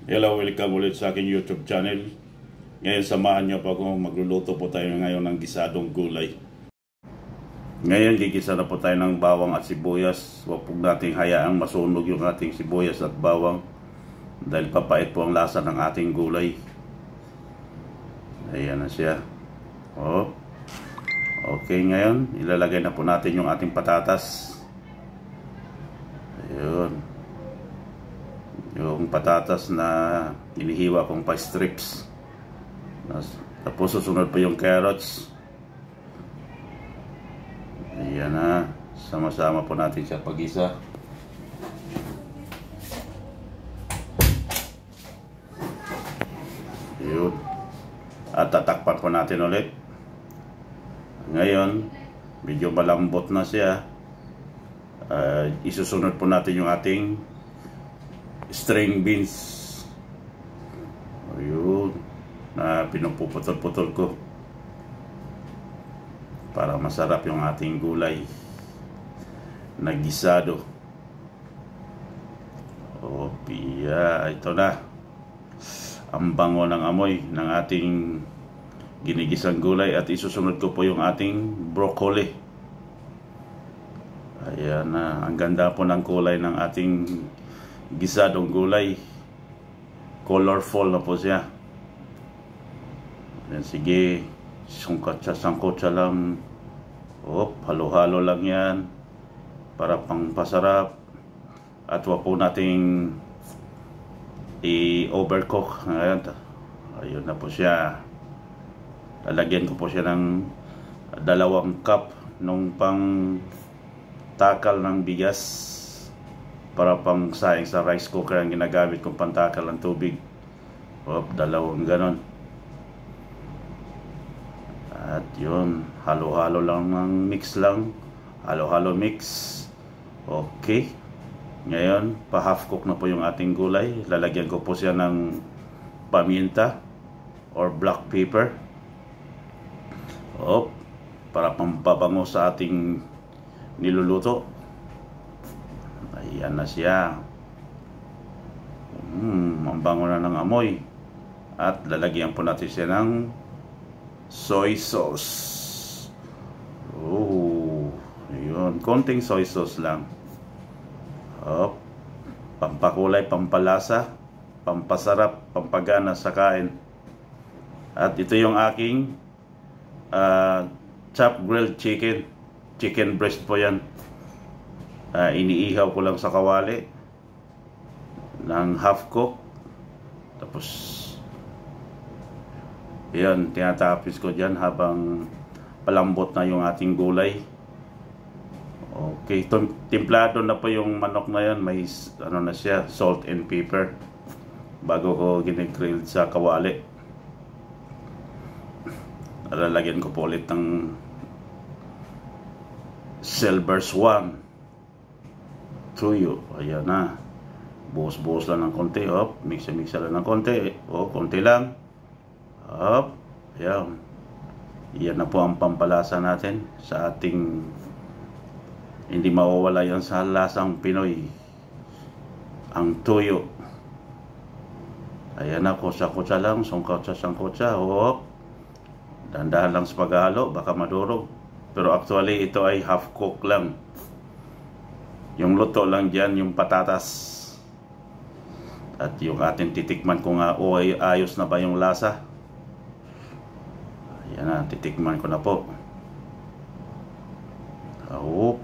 Hello, welcome ulit sa aking YouTube channel. Ngayon samahan niyo po ako, magluluto po tayo ngayon ng gisadong gulay. Ngayon gigisa na po tayo ng bawang at sibuyas. Huwag po nating hayaang masunog yung ating sibuyas at bawang dahil papait po ang lasa ng ating gulay. Ayan na siya. Oh. Okay, ngayon ilalagay na po natin yung ating patatas. Ayun. Yung patatas na inihiwa kong pa-strips. Tapos susunod pa yung carrots. Ayan na. Sama-sama po natin siya pag-isa. Ayun. At tatakpan po natin ulit. Ngayon, medyo malambot na siya. Isusunod po natin yung ating string beans. Ayun, na pinupuputol-putol ko para masarap yung ating gulay na gisado. O piya, ito na ang bango ng amoy ng ating ginigisang gulay. At isusunod ko po yung ating broccoli. Ayan na, ang ganda po ng kulay ng ating gisadong gulay. Colorful na po siya. Then, sige, sangkotsa lang. Halo-halo lang yan para pang pasarap. At wag po nating i-overcook. Ayun na po siya. Lalagyan ko po siya ng 2 cup nung pang takal ng bigas para pang saing sa rice cooker ang ginagamit kong pantakal ng tubig. 2 ganon. At yun, halo-halo lang ng mix lang. Halo-halo mix. Okay. Ngayon, pa half cook na po yung ating gulay. Lalagyan ko po siya ng paminta or black pepper. Para pampabango sa ating niluluto. Ayan na siya. Ang bango na ng amoy. At lalagyan po natin siya ng soy sauce. Ayun, konting soy sauce lang. Pampakulay, pampalasa, pampasarap, pampagana sa kain. At ito yung aking chopped grilled chicken. Chicken breast po yan. Iniihaw ko lang sa kawali ng half cook. Tapos yan, tinatapis ko dyan habang palambot na yung ating gulay. Okay, timplado na po yung manok na yan. May ano na siya, salt and pepper bago ko ginigrill sa kawali. Lalagyan ko po ulit ng silver swan tuyo. Ayan na. Buhos-buhos lang ng konti. Mix-mix lang ng konti. Konti lang. Ayan. Yan na po ang pampalasa natin sa ating hindi mawawala yan sa lasang Pinoy. Ang tuyo. Ayan na. Kutsa-kutsa lang. Sangkotsa. Dandahan lang sa paghalo. Baka madurog. Pero actually ito ay half cook lang. Yung luto lang dyan, yung patatas. At yung ating titikman kung ay ayos na ba yung lasa. Ayan na, titikman ko na po. Yum.